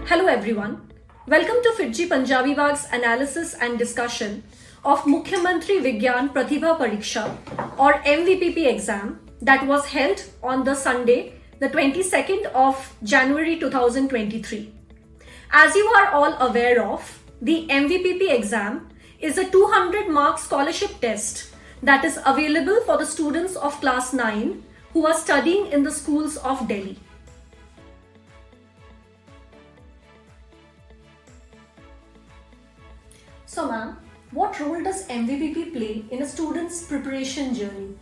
Hello everyone. Welcome to FIITJEE Punjabi Bagh's analysis and discussion of Mukhyamantri Vigyan Pratibha Pariksha or MVPP exam that was held on the Sunday, the 22nd of January 2023. As you are all aware of, the MVPP exam is a 200-mark scholarship test that is available for the students of class 9 who are studying in the schools of Delhi. So ma'am, what role does MVPP play in a student's preparation journey?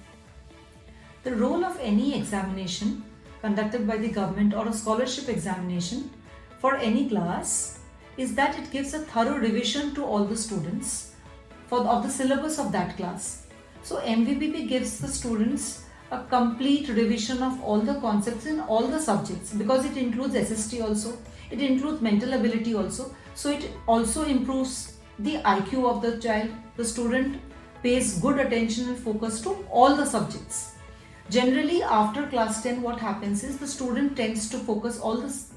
The role of any examination conducted by the government or a scholarship examination for any class is that it gives a thorough revision to all the students of the syllabus of that class. So MVPP gives the students a complete revision of all the concepts in all the subjects because it includes SST also, it includes mental ability also, so it also improves the IQ of the child. The student pays good attention and focus to all the subjects. Generally, after class 10, what happens is the student tends to focus all this,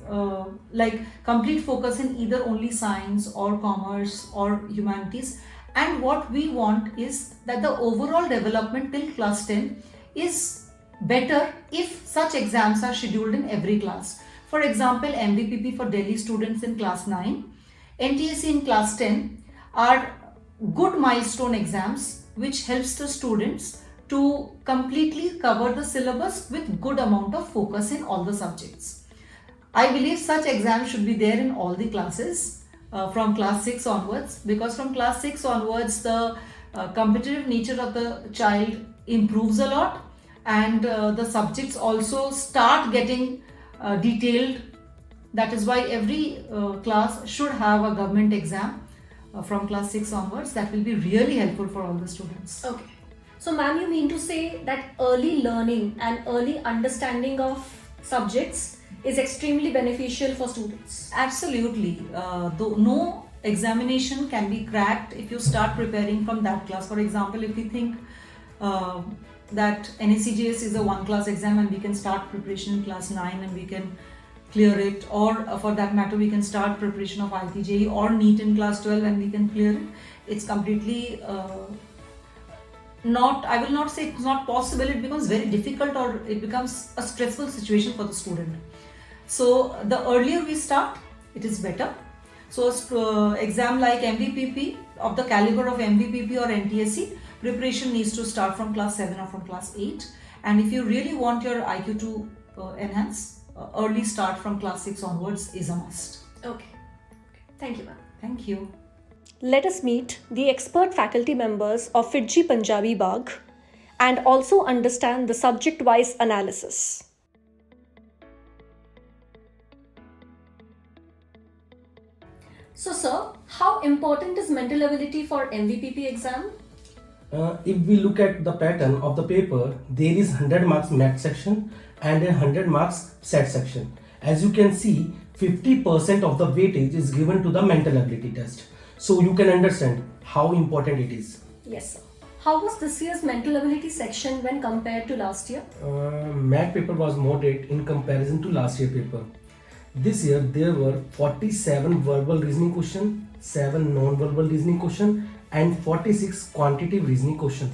complete focus in either only science or commerce or humanities. And what we want is that the overall development till class 10 is better if such exams are scheduled in every class. For example, MVPP for Delhi students in class 9, NTSC in class 10 are good milestone exams which helps the students to completely cover the syllabus with good amount of focus in all the subjects. I believe such exams should be there in all the classes from class 6 onwards, because from class 6 onwards the competitive nature of the child improves a lot, and the subjects also start getting detailed. That is why every class should have a government exam from class 6 onwards. That will be really helpful for all the students. Okay. So ma'am, you mean to say that early learning and early understanding of subjects is extremely beneficial for students? Absolutely. Though no examination can be cracked if you start preparing from that class. For example, if we think that NSCGS is a one class exam and we can start preparation in class 9 and we can clear it, or for that matter we can start preparation of FIITJEE or NEET in class 12 and we can clear it. It's completely I will not say it's not possible, it becomes very difficult or it becomes a stressful situation for the student. So the earlier we start, it is better. So exam like MVPP of the caliber of MVPP or NTSC, preparation needs to start from class 7 or from class 8. And if you really want your IQ to enhance, early start from class 6 onwards is a must. Okay. Thank you ma'am. Thank you. Let us meet the expert faculty members of FIITJEE Punjabi Bagh and also understand the subject-wise analysis. So sir, how important is mental ability for MVPP exam? If we look at the pattern of the paper, there is 100 marks math section and a 100 marks set section. As you can see, 50% of the weightage is given to the mental ability test. So you can understand how important it is. Yes sir. How was this year's mental ability section when compared to last year? Math paper was moderate in comparison to last year paper. This year there were 47 verbal reasoning question, 7 non-verbal reasoning question and 46 quantitative reasoning question,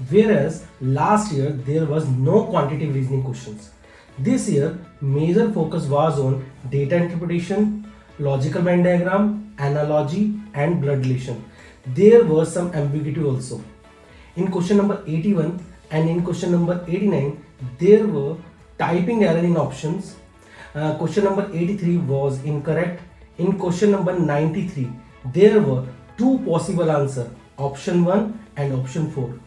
whereas last year there was no quantitative reasoning questions. This year major focus was on data interpretation, logical Venn diagram, analogy and blood relation. There was some ambiguity also. In question number 81 and in question number 89 there were typing error in options. Question number 83 was incorrect. In question number 93 there were two possible answers, option 1 and option 4.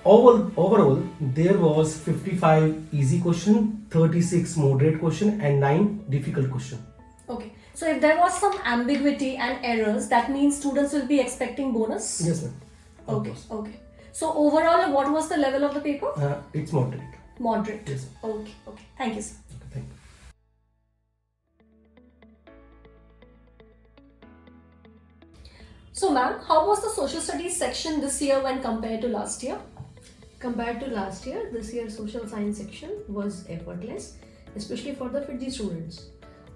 Overall there was 55 easy question, 36 moderate question and 9 difficult question. Okay. So if there was some ambiguity and errors, that means students will be expecting bonus? Yes ma'am. Okay. Okay. So overall, what was the level of the paper? It's moderate. Moderate. Yes. Okay. Okay. Thank you sir. Thank you. So ma'am, how was the social studies section this year when compared to last year? Compared to last year, this year's social science section was effortless, especially for the FIITJEE students.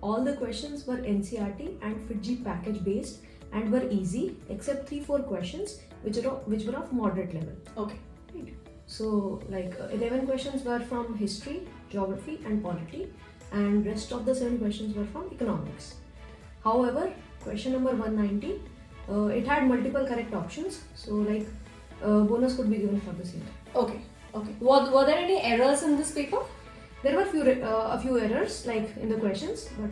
all the questions were NCRT and FIITJEE package based and were easy except 3-4 questions which were of moderate level. Okay. Right. So like 11 questions were from history, geography and polity, and rest of the 7 questions were from economics. However, question number 190, it had multiple correct options, so like bonus could be given for the same. Okay. Okay. Were there any errors in this paper? There were a few errors like in the questions, but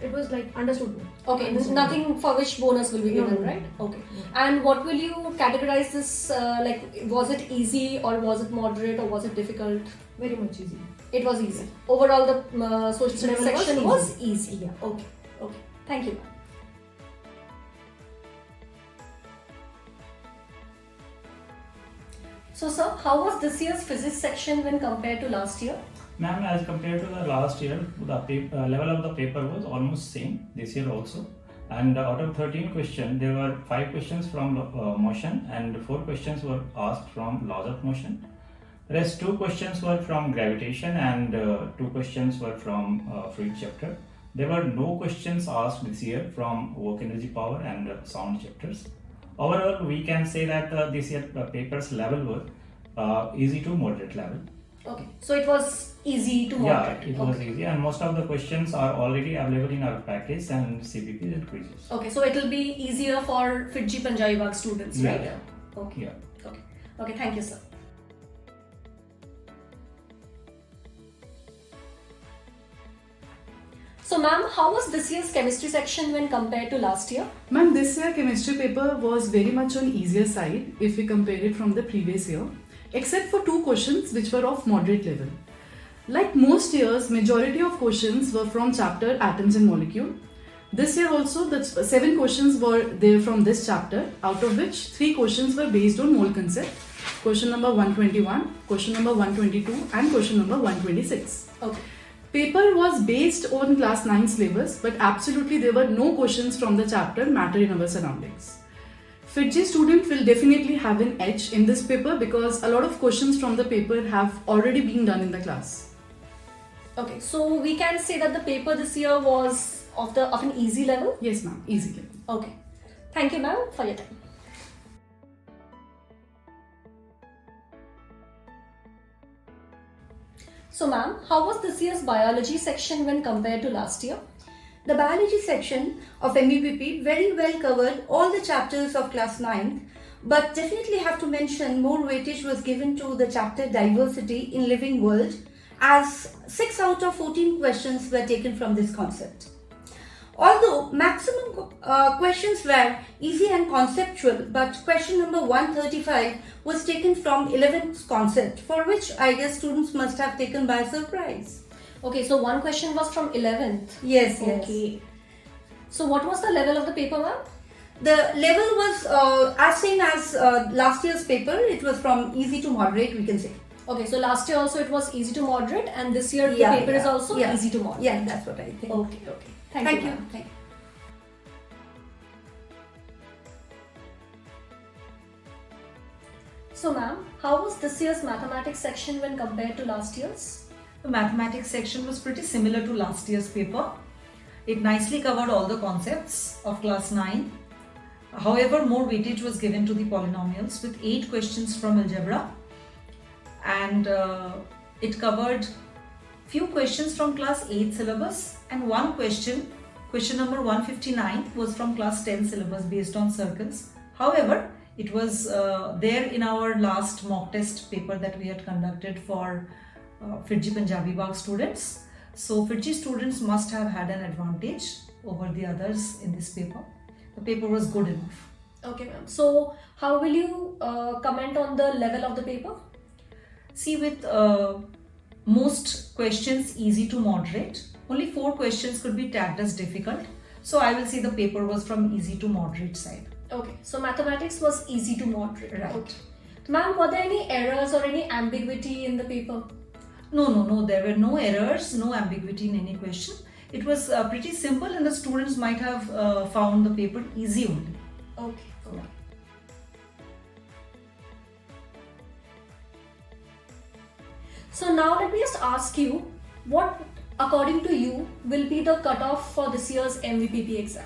it was like understood. Okay, nothing for which bonus will be given, No. right? Okay. And what will you categorize this, like, was it easy or was it moderate or was it difficult? Very much easy. It was easy. Overall, the social studies Level was section was easy. Yeah. Okay. Okay. Thank you. So, sir, how was this year's physics section when compared to last year? Ma'am, as compared to the last year, the level of the paper was almost same this year also. And out of 13 questions, there were 5 questions from motion and 4 questions were asked from laws of motion. Rest 2 questions were from gravitation and 2 questions were from fluid chapter. There were no questions asked this year from work energy power and sound chapters. Overall, we can say that this year paper's level were easy to moderate level. Okay, so it was easy to moderate. Yeah, it was easy, and most of the questions are already available in our package and CPPs and quizzes. Okay, so it will be easier for FIITJEE Punjabi Bagh students, right? Yeah. Okay. Yeah. Okay. Okay, thank you, sir. So, ma'am, how was this year's chemistry section when compared to last year? Ma'am, this year chemistry paper was very much on easier side if we compare it from the previous year, except for 2 questions which were of moderate level. Like most years, majority of questions were from chapter Atoms and Molecule. This year also, the 7 questions were there from this chapter, out of which 3 questions were based on mole concept. Question number 121, question number 122 and question number 126. Okay. Paper was based on class 9 syllabus, but absolutely there were no questions from the chapter Matter in Our Surroundings. FIITJEE student will definitely have an edge in this paper because a lot of questions from the paper have already been done in the class. Okay, so we can say that the paper this year was of an easy level? Yes ma'am, easy level. Okay. Thank you, ma'am, for your time. So, ma'am, how was this year's biology section when compared to last year? The biology section of MVPP very well covered all the chapters of class 9th, but definitely have to mention more weightage was given to the chapter diversity in living world, as 6 out of 14 questions were taken from this concept. Although maximum questions were easy and conceptual, but question number 135 was taken from 11th concept, for which I guess students must have taken by surprise. Okay, so one question was from 11th. Yes. Okay. So what was the level of the paper, ma'am? The level was as same as last year's paper. It was from easy to moderate, we can say. Okay, so last year also it was easy to moderate, and this year the paper is also easy to moderate. Yeah, that's what I think. Okay. Thank you. Thank you. So, ma'am, how was this year's mathematics section when compared to last year's? The mathematics section was pretty similar to last year's paper. It nicely covered all the concepts of class 9. However, more weightage was given to the polynomials with 8 questions from algebra, and it covered few questions from class 8 syllabus and one question number 159 was from class 10 syllabus based on circles. However, it was there in our last mock test paper that we had conducted for FIITJEE Punjabi Bagh students. So FIITJEE students must have had an advantage over the others in this paper. The paper was good enough. Okay, ma'am. So, how will you comment on the level of the paper? See, with most questions easy to moderate, only 4 questions could be tagged as difficult. So I will say the paper was from easy to moderate side. Okay, so mathematics was easy to moderate. Right. Okay. Ma'am, were there any errors or any ambiguity in the paper? No, there were no errors, no ambiguity in any question. It was pretty simple and the students might have found the paper easy only. Okay. Yeah. So now let me just ask you, what according to you, will be the cutoff for this year's MVPP exam?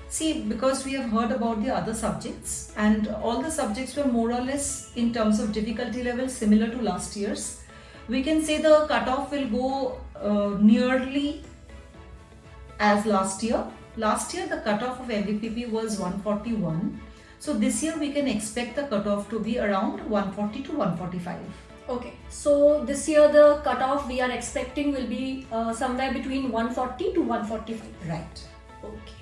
See, because we have heard about the other subjects and all the subjects were more or less in terms of difficulty level similar to last year's, we can say the cutoff will go nearly as last year. Last year the cutoff of MVPP was 141. So this year we can expect the cutoff to be around 140 to 145. Okay, so this year the cutoff we are expecting will be somewhere between 140 to 145. Right. Okay.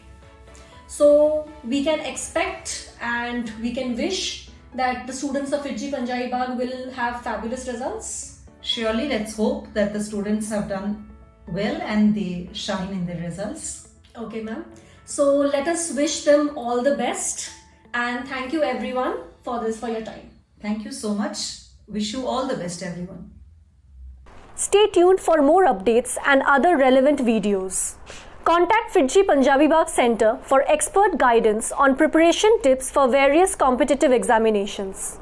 So we can expect and we can wish that the students of FIITJEE Punjabi Bagh will have fabulous results. Surely let's hope that the students have done well and they shine in their results. Okay, ma'am. So let us wish them all the best and thank you everyone for your time. Thank you so much. Wish you all the best, everyone. Stay tuned for more updates and other relevant videos. Contact FIITJEE Punjabi Bagh Center for expert guidance on preparation tips for various competitive examinations.